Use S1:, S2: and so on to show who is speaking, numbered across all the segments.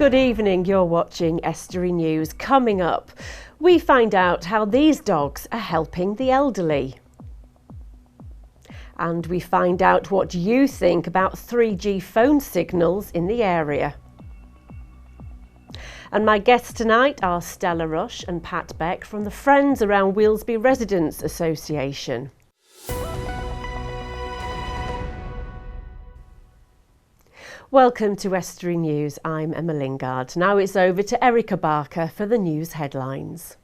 S1: Good evening, you're watching Estuary News. Coming up, we find out how these dogs are helping the elderly. And we find out what you think about 3G phone signals in the area. And my guests tonight are Stella Rush and Pat Beck from the Friends Around Wheelsby Residents Association. Welcome to Estuary News. I'm Emma Lingard. Now it's over to Erica Barker for the news headlines.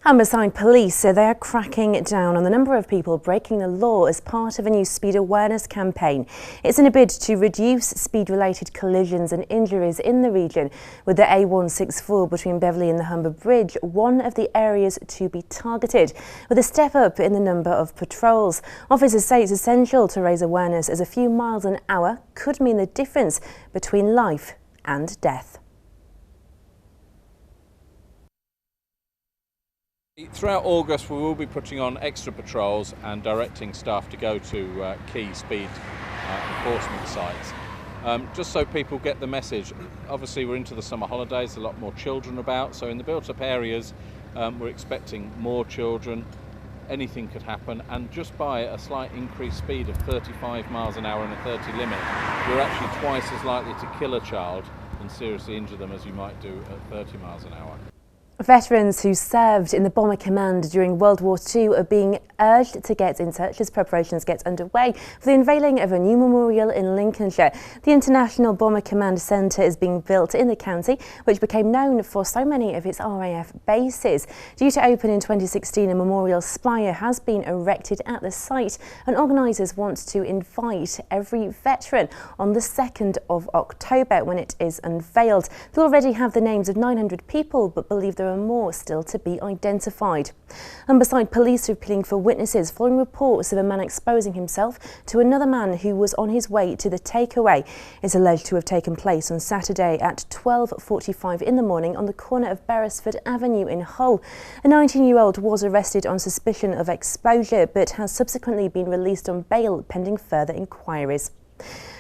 S2: Humberside Police say they are cracking down on the number of people breaking the law as part of a new speed awareness campaign. It's in a bid to reduce speed-related collisions and injuries in the region, with the A164 between Beverley and the Humber Bridge one of the areas to be targeted, with a step up in the number of patrols. Officers say it's essential to raise awareness as a few miles an hour could mean the difference between life and death.
S3: Throughout August we will be putting on extra patrols and directing staff to go to key speed enforcement sites. Just so people get the message. Obviously we're into the summer holidays, a lot more children about, so in the built up areas we're expecting more children. Anything could happen, and just by a slight increased speed of 35 miles an hour and a 30 limit, you're actually twice as likely to kill a child and seriously injure them as you might do at 30 miles an hour.
S2: Veterans who served in the Bomber Command during World War II are being urged to get in touch as preparations get underway for the unveiling of a new memorial in Lincolnshire. The International Bomber Command Centre is being built in the county, which became known for so many of its RAF bases. Due to open in 2016, a memorial spire has been erected at the site, and organisers want to invite every veteran on the 2nd of October when it is unveiled. They already have the names of 900 people, but believe there are more still to be identified. Humberside Police are appealing for witnesses following reports of a man exposing himself to another man who was on his way to the takeaway. It's alleged to have taken place on Saturday at 12:45 in the morning on the corner of Beresford Avenue in Hull. A 19-year-old was arrested on suspicion of exposure but has subsequently been released on bail pending further inquiries.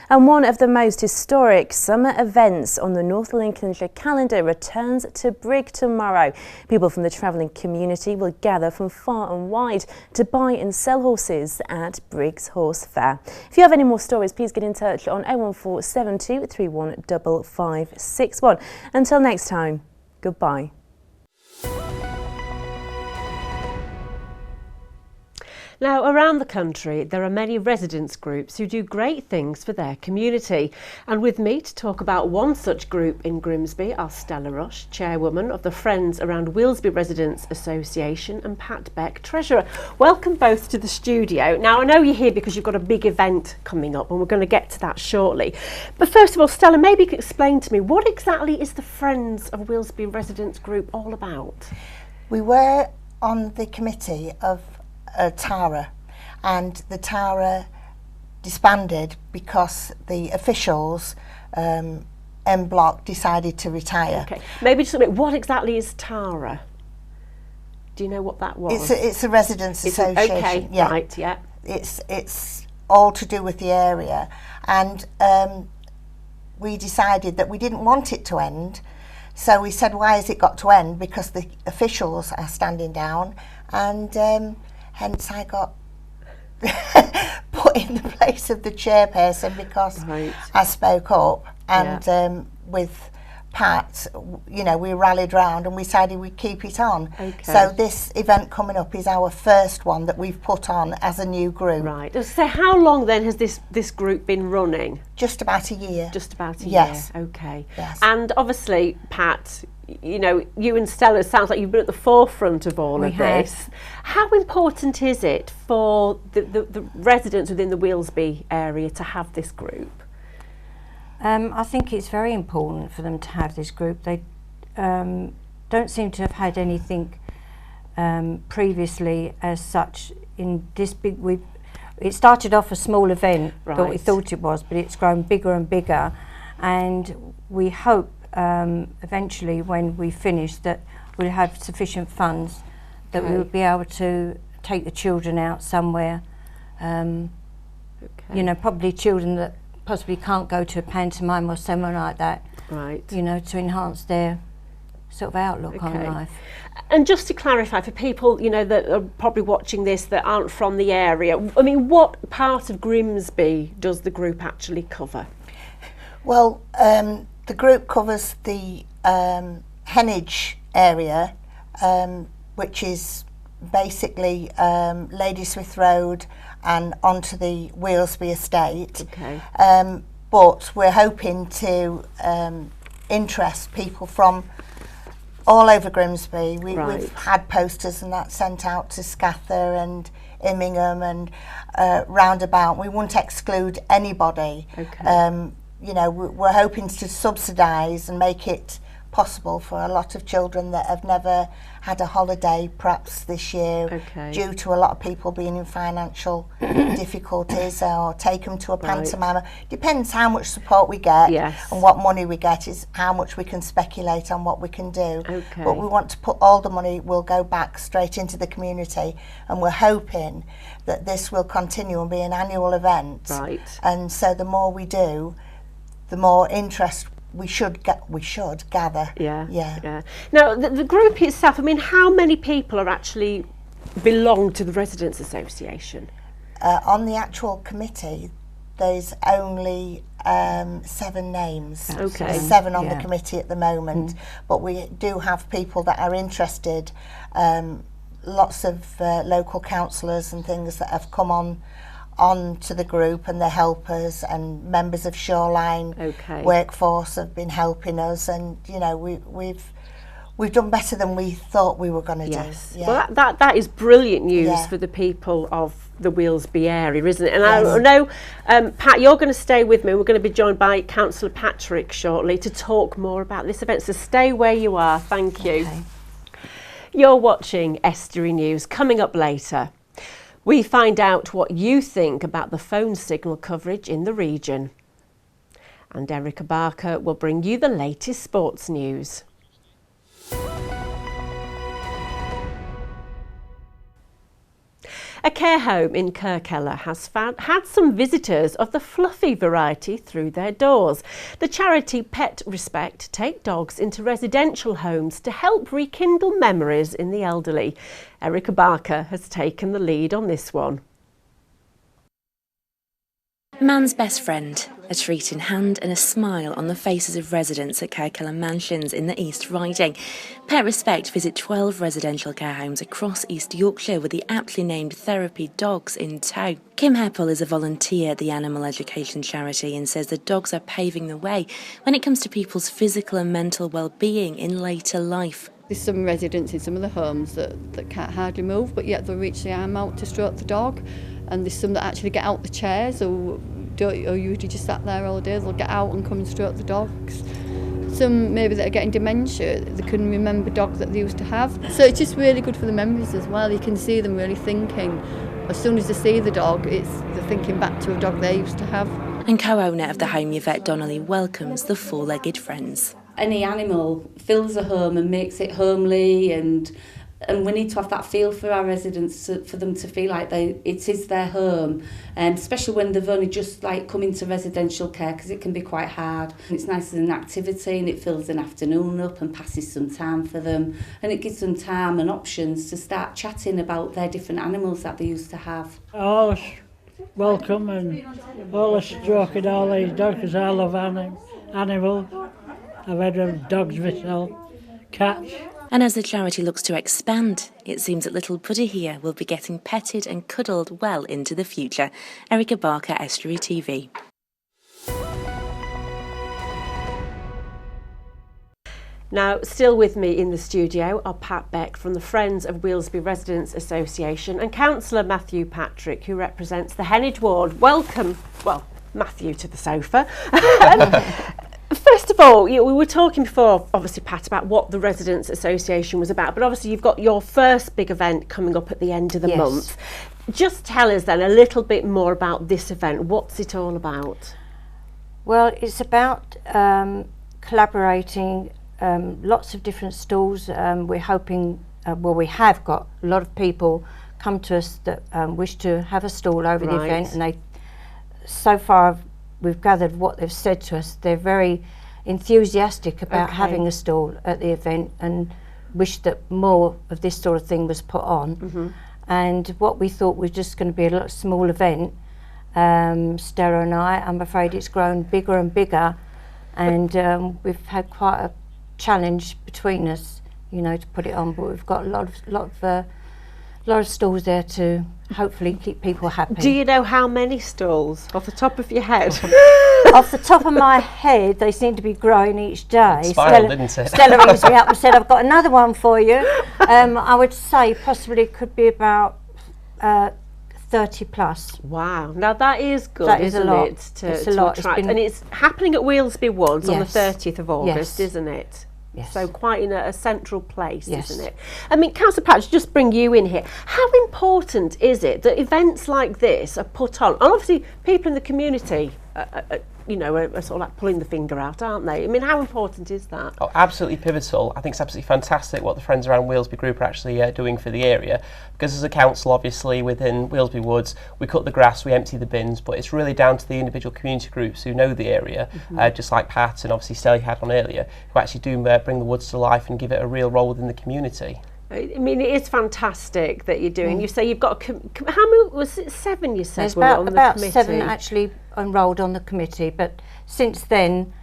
S2: And one of the most historic summer events on the North Lincolnshire calendar returns to Brigg tomorrow. People from the travelling community will gather from far and wide to buy and sell horses at Brigg's Horse Fair. If you have any more stories, please get in touch on 01472 31 5561. Until next time, goodbye.
S1: Now, around the country, there are many residents groups who do great things for their community. And with me to talk about one such group in Grimsby are Stella Rush, chairwoman of the Friends Around Wheelsby Residents Association, and Pat Beck, treasurer. Welcome both to the studio. Now, I know you're here because you've got a big event coming up, and we're going to get to that shortly. But first of all, Stella, maybe you could explain to me, what exactly is the Friends of Wheelsby Residents group all about?
S4: We were on the committee of Tara, and the Tara disbanded because the officials en bloc decided to retire.
S1: Okay, maybe just a bit, what exactly is Tara? Do you know what that was?
S4: It's a residents association.
S1: Okay,
S4: yeah.
S1: Right, yeah.
S4: It's all to do with the area, and we decided that we didn't want it to end. So we said, why has it got to end? Because the officials are standing down, and hence I got put in the place of the chairperson because I spoke up, and with Pat, you know, we rallied round and we decided we'd keep it on. Okay. So this event coming up is our first one that we've put on as a new group.
S1: Right. So how long then has this group been running?
S4: Just about a year.
S1: Just about a
S4: year.
S1: Okay.
S4: Yes.
S1: And obviously, Pat, you know, you and Stella, it sounds like you've been at the forefront of all of this. How important is it for the residents within the Wheelsby area to have this group?
S5: I think it's very important for them to have this group. They don't seem to have had anything previously as such in this big. It started off a small event that we thought it was, but it's grown bigger and bigger, and we hope eventually when we finish that we'll have sufficient funds that we'll be able to take the children out somewhere you know, probably children that possibly can't go to a pantomime or somewhere like that,
S1: right?
S5: You know, to enhance their sort of outlook on life.
S1: And just to clarify for people, you know, that are probably watching this that aren't from the area, I mean, what part of Grimsby does the group actually cover?
S4: Well, the group covers the Heneage area, which is basically Ladysmith Road and onto the Wheelsby estate.
S1: Okay.
S4: But we're hoping to interest people from all over Grimsby. We've had posters and that sent out to Scather and Immingham and roundabout. We won't exclude anybody.
S1: Okay.
S4: You know, we're hoping to subsidise and make it possible for a lot of children that have never had a holiday perhaps this year due to a lot of people being in financial difficulties, or take them to a pantomime. Depends how much support we get and what money we get is how much we can speculate on what we can do. But we want to put all the money will go back straight into the community, and we're hoping that this will continue and be an annual event. And so the more we do, the more interest we should gather.
S1: Yeah. Now, the group itself, I mean, how many people are actually belong to the Residents Association?
S4: On the actual committee, there's only 7 names.
S1: Okay.
S4: There's 7 on the committee at the moment, but we do have people that are interested. Lots of local councillors and things that have come on to the group, and the helpers and members of Shoreline Workforce have been helping us, and you know we've done better than we thought we were going to do.
S1: Well, that is brilliant news for the people of the Wheelsby area, isn't it? And I know, Pat, you're going to stay with me. We're going to be joined by Councillor Patrick shortly to talk more about this event, so stay where you are. Thank you. You're watching Estuary News. Coming up later, we find out what you think about the phone signal coverage in the region. And Erica Barker will bring you the latest sports news. A care home in Kirkella has had some visitors of the fluffy variety through their doors. The charity Pet Respect take dogs into residential homes to help rekindle memories in the elderly. Erica Barker has taken the lead on this one.
S2: Man's best friend, a treat in hand and a smile on the faces of residents at Kirkella Mansions in the East Riding. Pet Respect visit 12 residential care homes across East Yorkshire with the aptly named therapy dogs in tow. Kim Heppel is a volunteer at the animal education charity and says the dogs are paving the way when it comes to people's physical and mental well-being in later life.
S6: There's some residents in some of the homes that can't hardly move, but yet they'll reach the arm out to stroke the dog. And there's some that actually get out the chairs or usually just sat there all day. They'll get out and come and stroke the dogs. Some maybe that are getting dementia, they can remember dogs that they used to have. So it's just really good for the memories as well. You can see them really thinking. As soon as they see the dog, they're thinking back to a dog they used to have.
S2: And co-owner of the home, Yvette Donnelly, welcomes the four-legged friends.
S7: Any animal fills a home and makes it homely, and we need to have that feel for our residents, for them to feel like it is their home, and especially when they've only just come into residential care, because it can be quite hard. And it's nice as an activity, and it fills an afternoon up and passes some time for them, and it gives them time and options to start chatting about their different animals that they used to have.
S8: Always welcome, and always stroking all these dogs, because I love animals. I've had dogs myself, cats.
S2: And as the charity looks to expand, it seems that little Puddy here will be getting petted and cuddled well into the future. Erica Barker, Estuary TV.
S1: Now, still with me in the studio are Pat Beck from the Friends of Wheelsby Residents Association and Councillor Matthew Patrick, who represents the Heneage ward. Welcome, Matthew, to the sofa. First of all, we were talking before, obviously, Pat, about what the Residents Association was about, but obviously you've got your first big event coming up at the end of the month. Just tell us then a little bit more about this event. What's it all about?
S5: Well, it's about collaborating, lots of different stalls. We're hoping, we have got a lot of people come to us that wish to have a stall over the event, and so far we've gathered what they've said to us. They're very enthusiastic about having a stall at the event and wish that more of this sort of thing was put on. And what we thought was just going to be a little small event, Stella and I'm afraid it's grown bigger and bigger, and we've had quite a challenge between us, you know, to put it on, but we've got a lot of stalls there to hopefully keep people happy.
S1: Do you know how many stalls off the top of your head?
S5: Off the top of my head, they seem to be growing each day.
S9: Spiral, didn't it?
S5: Stella rings me up and said, I've got another one for you. I would say possibly could be about 30 plus.
S1: Wow, now that is good,
S5: That is
S1: isn't
S5: a lot.
S1: it?
S5: It's a lot.
S1: Attract, and it's happening at Wheelsby Woods on the
S5: Yes.
S1: 30th of August,
S5: Yes.
S1: isn't it?
S5: Yes.
S1: So quite in a central place,
S5: Yes.
S1: isn't it? I mean, Councillor Patch, just bring you in here. How important is it that events like this are put on? And obviously, people in the community, you know, are sort of like pulling the finger out, aren't they? I mean, how important is that?
S9: Oh, absolutely pivotal. I think it's absolutely fantastic what the Friends Around Wheelsby group are actually doing for the area. Because as a council, obviously, within Wheelsby Woods, we cut the grass, we empty the bins, but it's really down to the individual community groups who know the area, just like Pat and obviously Stella had on earlier, who actually do bring the woods to life and give it a real role within the community.
S1: I mean, it is fantastic that you're doing. You say you've got how many? Was it 7? You said
S5: There's
S1: were on
S5: about
S1: the committee.
S5: 7 actually enrolled on the committee, but since then,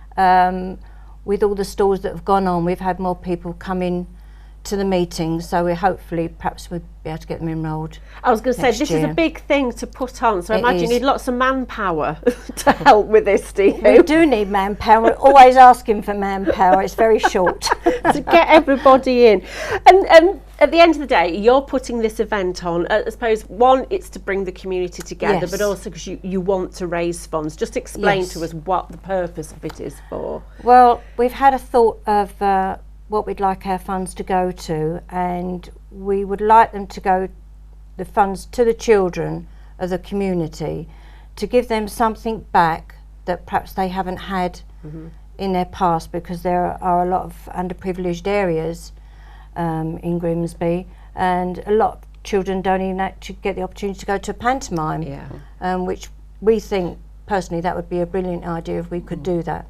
S5: with all the stalls that have gone on, we've had more people come in to the meetings, so perhaps we'll be able to get them enrolled.
S1: I was going to say, this is a big thing to put on, so I imagine you need lots of manpower to help with this, do you?
S5: We do need manpower. We're always asking for manpower. It's very short.
S1: To get everybody in. And at the end of the day, you're putting this event on, I suppose, one, it's to bring the community together,
S5: Yes.
S1: but also because you want to raise funds. Just explain
S5: Yes.
S1: to us what the purpose of it is for.
S5: Well, we've had a thought of what we'd like our funds to go to, and we would like them to go, the funds, to the children of the community, to give them something back that perhaps they haven't had in their past, because there are a lot of underprivileged areas in Grimsby, and a lot of children don't even actually get the opportunity to go to a pantomime, which we think personally that would be a brilliant idea if we could do that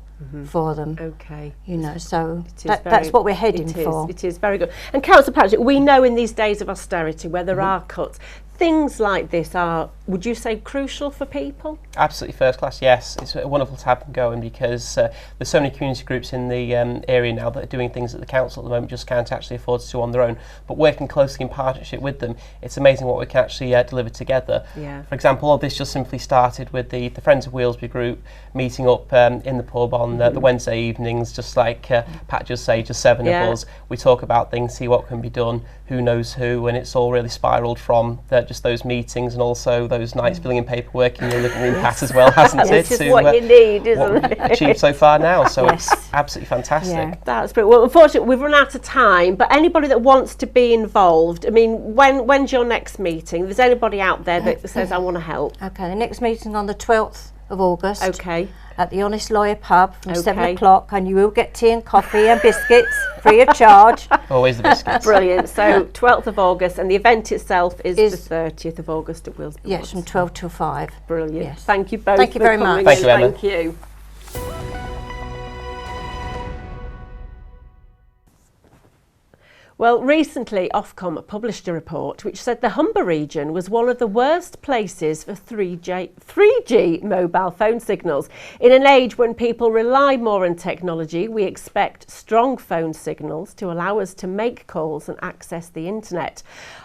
S5: for them.
S1: Okay.
S5: You know, so
S1: That's
S5: that's what we're heading for.
S1: It is very good. And Councillor Patrick, we know in these days of austerity where there are cuts, things like this are, would you say, crucial for people?
S9: Absolutely first class, yes. It's wonderful to have them going, because there's so many community groups in the area now that are doing things that the council at the moment just can't actually afford to do on their own. But working closely in partnership with them, it's amazing what we can actually deliver together.
S1: Yeah.
S9: For example, all this just simply started with the Friends of Wheelsby group meeting up in the pub on the Wednesday evenings, just like Pat just said, just 7 of us. We talk about things, see what can be done, who knows who, and it's all really spiralled from just those meetings and also those nights filling in paperwork in your living room, Pat, as well, hasn't it?
S1: This is what you need, isn't
S9: what
S1: it?
S9: we've achieved so far now, so it's absolutely fantastic.
S5: Yeah.
S1: That's brilliant. Well, unfortunately, we've run out of time, but anybody that wants to be involved, I mean, when's your next meeting? If there's anybody out there that says, I want to help.
S5: Okay, the next meeting on the 12th of August.
S1: Okay.
S5: At the Honest Lawyer pub from 7
S1: Okay.
S5: o'clock, and you will get tea and coffee and biscuits free of charge.
S9: Always the biscuits.
S1: Brilliant. So 12th of August, and the event itself is the 30th of August at Wheelsby
S5: Yes,
S1: Woods.
S5: from 12 till 5.
S1: Brilliant.
S5: Yes.
S1: Thank you both.
S5: Thank you
S1: for
S5: very
S1: coming
S5: much.
S9: Thank you, Emma.
S1: Thank you. Well, recently Ofcom published a report which said the Humber region was one of the worst places for 3G mobile phone signals. In an age when people rely more on technology, we expect strong phone signals to allow us to make calls and access the internet.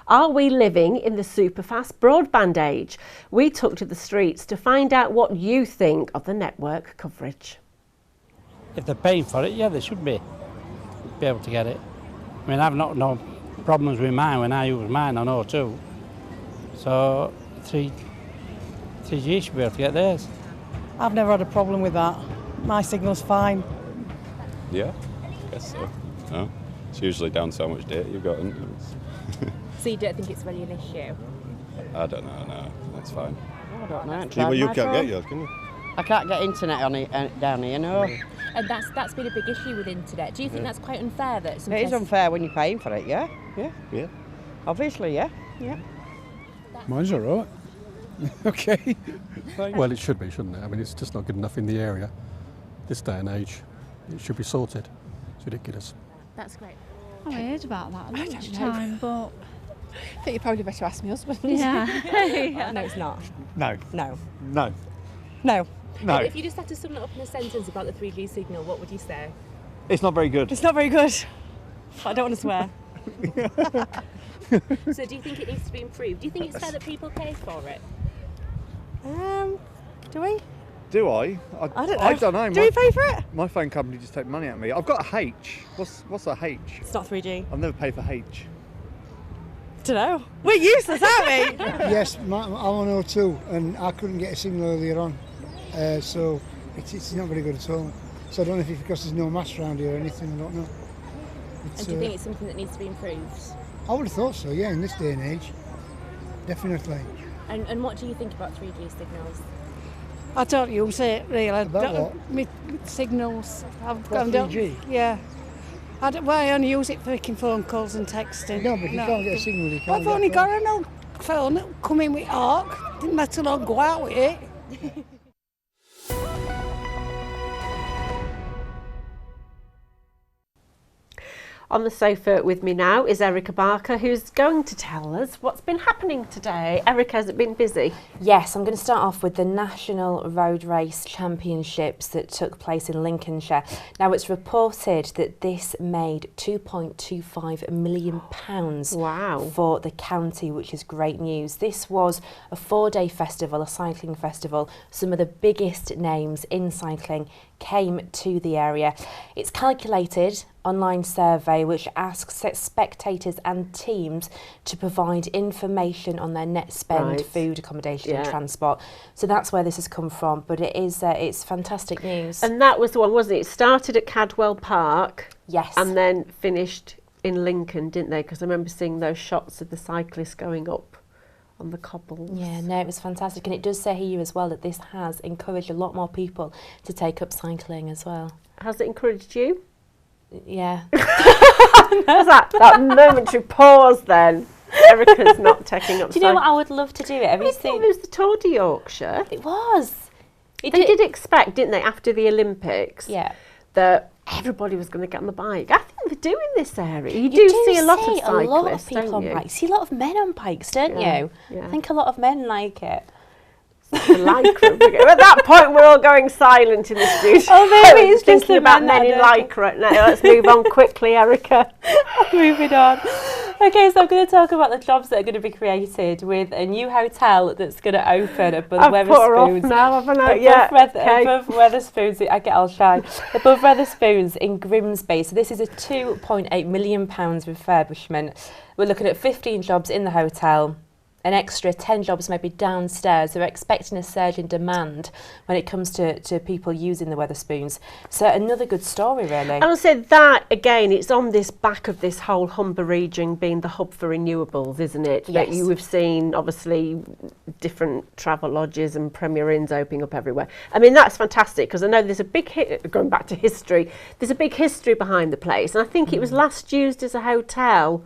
S1: Are we living in the superfast broadband age? We took to the streets to find out what you think of the network coverage.
S10: If they're paying for it, yeah, they should be able to get it. I mean, I've not no problems with mine when I use mine on O2. So 3G should be able to get theirs.
S11: I've never had a problem with that. My signal's fine.
S12: Yeah, I guess so. No, it's usually down to how much data you've got. Isn't it?
S13: So you don't think it's really an issue?
S12: I don't know, no, that's fine.
S11: I don't know.
S12: Yeah, well, you can't get yours, can you?
S11: I can't get internet on it down here, no.
S13: And that's been a big issue with internet. Do you think that's quite unfair that
S11: It
S13: sometimes...
S11: is unfair when you're paying for it, yeah?
S12: Yeah.
S11: Obviously, yeah.
S14: Mine's all right. Okay. Well, it should be, shouldn't it? I mean, it's just not good enough in the area. This day and age, it should be sorted. It's ridiculous.
S13: That's great.
S15: I heard about that at lunchtime, but I think you probably better ask my husband.
S13: Yeah.
S16: No, it's not.
S17: No.
S16: No.
S17: No.
S16: No.
S17: No.
S13: If you just had to sum it up in a sentence about the 3G signal, what would you say?
S17: It's not very good.
S16: It's not very good. I don't want to swear.
S13: So do you think it needs to be improved? Do you think it's fair that people pay for it?
S16: Do we?
S17: Do I?
S16: I don't know.
S17: I don't know.
S16: Do we pay for it?
S17: My phone company just take money out of me. I've got a H. What's a H?
S16: It's not 3G.
S17: I've never paid for H.
S16: Don't know. We're useless, aren't we?
S18: Yes, I'm on O2 and I couldn't get a signal earlier on, so it's not very good at all. So I don't know if it's because there's no masts around here or anything, I don't know.
S13: And do you think it's something that needs to be improved?
S18: I would have thought so, yeah, in this day and age, definitely.
S13: And what do you think about 3G signals?
S15: I don't use it really.
S18: About what?
S15: Me signals.
S18: What, 3G?
S15: Yeah. Well, I only use it for making phone calls and texting.
S18: No, but you can't get a signal, you can't
S15: I've
S18: get
S15: only
S18: a
S15: got an old phone that come in with Arc. Didn't let alone go out with it.
S1: On the sofa with me now is Erica Barker, who's going to tell us what's been happening today. Erica, has it been busy?
S2: Yes, I'm going to start off with the National Road Race Championships that took place in Lincolnshire. Now, it's reported that this made £2.25 million for the county, which is great news. This was a 4-day festival, a cycling festival. Some of the biggest names in cycling came to the area. It's calculated online survey which asks spectators and teams to provide information on their net spend, food, accommodation and transport. So that's where this has come from, but it is it's fantastic news.
S1: And that was the one, wasn't it? It started at Cadwell Park.
S2: Yes.
S1: And then finished in Lincoln, didn't they? Because I remember seeing those shots of the cyclists going up on the cobbles.
S2: Yeah, no, it was fantastic. And it does say here as well that this has encouraged a lot more people to take up cycling as well.
S1: Has it encouraged you?
S2: Yeah.
S1: There's that momentary pause then. Erica's not taking up.
S2: Do you know what I would love to do it? Have you seen?
S1: It was the Tour de Yorkshire.
S2: It was.
S1: They did expect, didn't they, after the Olympics?
S2: Yeah.
S1: That everybody was going to get on the bike. I think they're doing this area. You do see a lot of cyclists,
S2: a lot of people
S1: don't
S2: on
S1: you?
S2: bikes. You see a lot of men on bikes, don't you?
S1: Yeah.
S2: I think a lot of men like it.
S1: Lycra. At that point, we're all going silent in the studio.
S2: Oh, maybe it's just
S1: thinking about men in lycra. Now, let's move on quickly, Erica.
S2: Moving on. Okay, so I'm going to talk about the jobs that are going to be created with a new hotel that's going to open above Wetherspoons.
S1: Now, haven't I? Yeah.
S2: Above Wetherspoons, I get all shy. Above Wetherspoons in Grimsby. So this is a £2.8 million refurbishment. We're looking at 15 jobs in the hotel. An extra 10 jobs maybe downstairs. They're expecting a surge in demand when it comes to people using the Wetherspoons. So another good story, really.
S1: And I said that, again, it's on this back of this whole Humber region being the hub for renewables, isn't it?
S2: Yes.
S1: That you have seen, obviously, different travel lodges and Premier Inns opening up everywhere. I mean, that's fantastic, because I know there's a big, going back to history, there's a big history behind the place. And I think it was last used as a hotel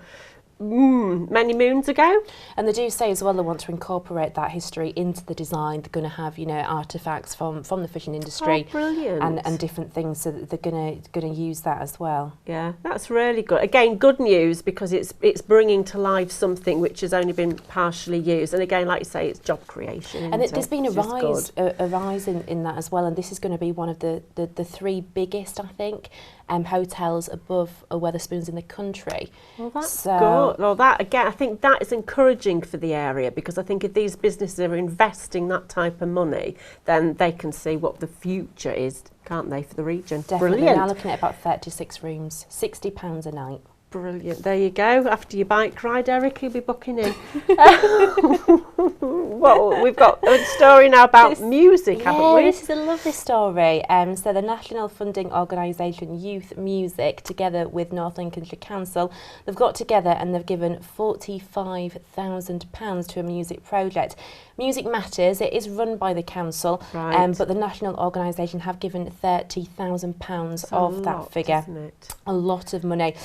S1: many moons ago.
S2: And they do say as well they want to incorporate that history into the design. They're going to have, you know, artefacts from the fishing industry.
S1: Oh, brilliant.
S2: And different things, so that they're going to use that as well.
S1: Yeah, that's really good. Again, good news, because it's bringing to life something which has only been partially used. And again, like you say, it's job creation.
S2: And there's been a rise in that as well. And this is going to be one of the 3 biggest, I think, hotels above Wetherspoons in the country.
S1: Well, that's good. Well, that again, I think that is encouraging for the area, because I think if these businesses are investing that type of money, then they can see what the future is, can't they, for the region?
S2: Definitely.
S1: Brilliant.
S2: Now looking at about 36 rooms, £60 a night.
S1: Brilliant. There you go. After your bike ride, Eric, you'll be booking in. Well, we've got a story now about music, haven't we?
S2: This is a lovely story. So the national funding organisation Youth Music, together with North Lincolnshire Council, they've got together and they've given £45,000 to a music project. Music Matters, it is run by the council, but the national organisation have given £30,000 of that figure.
S1: Isn't it?
S2: A lot of money.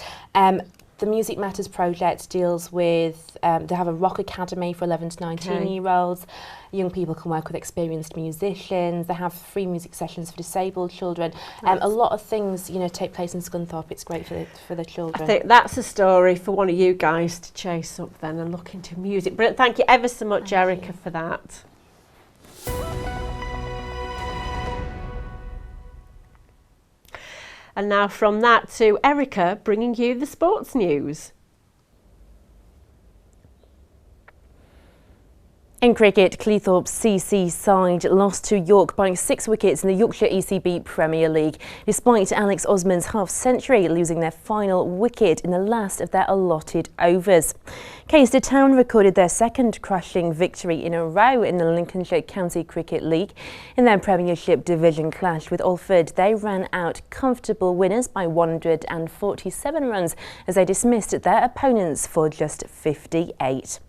S2: the Music Matters project deals with, they have a rock academy for 11 to 19-year-olds. Young people can work with experienced musicians. They have free music sessions for disabled children. A lot of things, take place in Scunthorpe. It's great for the children.
S1: I think that's a story for one of you guys to chase up then and look into music. Brilliant. Thank you ever so much, Erica, for that. And now from that to Erica bringing you the sports news.
S2: In cricket, Cleethorpes CC side lost to York by 6 wickets in the Yorkshire ECB Premier League, despite Alex Osman's half-century losing their final wicket in the last of their allotted overs. Caister Town recorded their second crushing victory in a row in the Lincolnshire County Cricket League. In their Premiership division clash with Alford, they ran out comfortable winners by 147 runs as they dismissed their opponents for just 58.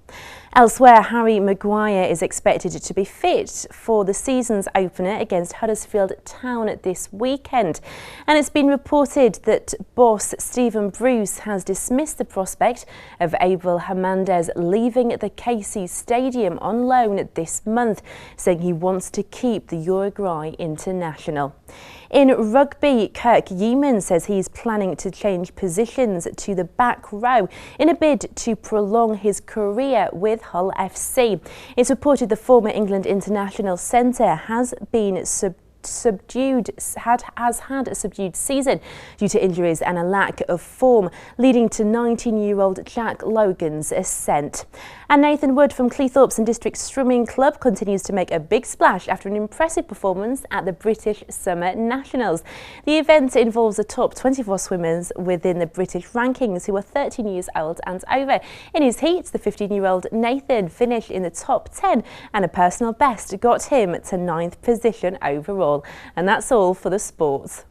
S2: Elsewhere, Harry Maguire is expected to be fit for the season's opener against Huddersfield Town this weekend. And it's been reported that boss Stephen Bruce has dismissed the prospect of Abel Hernandez leaving the Casey Stadium on loan this month, saying he wants to keep the Uruguay international. In rugby, Kirk Yeaman says he's planning to change positions to the back row in a bid to prolong his career with Hull FC. It's reported the former England international centre has been has had a subdued season due to injuries and a lack of form, leading to 19-year-old Jack Logan's ascent. And Nathan Wood from Cleethorpes and District Swimming Club continues to make a big splash after an impressive performance at the British Summer Nationals. The event involves the top 24 swimmers within the British rankings who are 13 years old and over. In his heat, the 15-year-old Nathan finished in the top 10 and a personal best got him to 9th position overall. And that's all for the sports.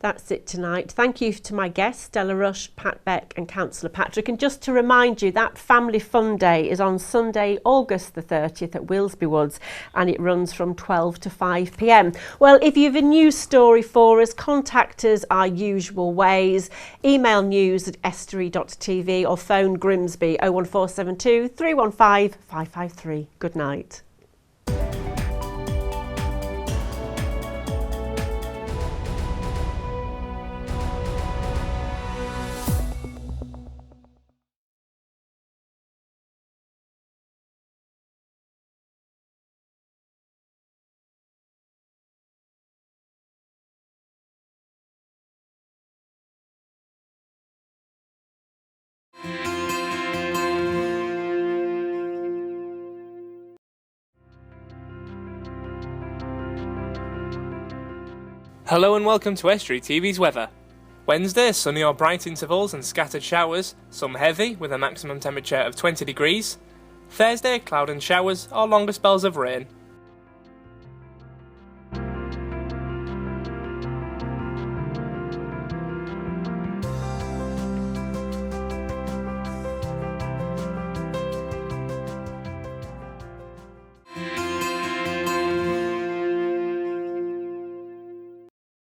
S1: That's it tonight. Thank you to my guests, Stella Rush, Pat Beck and Councillor Patrick. And just to remind you, that Family Fun Day is on Sunday, August the 30th at Willesby Woods, and it runs from 12 to 5 p.m. Well, if you have a news story for us, contact us our usual ways. Email news@estuary.tv or phone Grimsby 01472 315 553. Good night.
S19: Hello and welcome to Estuary TV's weather. Wednesday, sunny or bright intervals and scattered showers, some heavy with a maximum temperature of 20 degrees. Thursday, cloud and showers or longer spells of rain.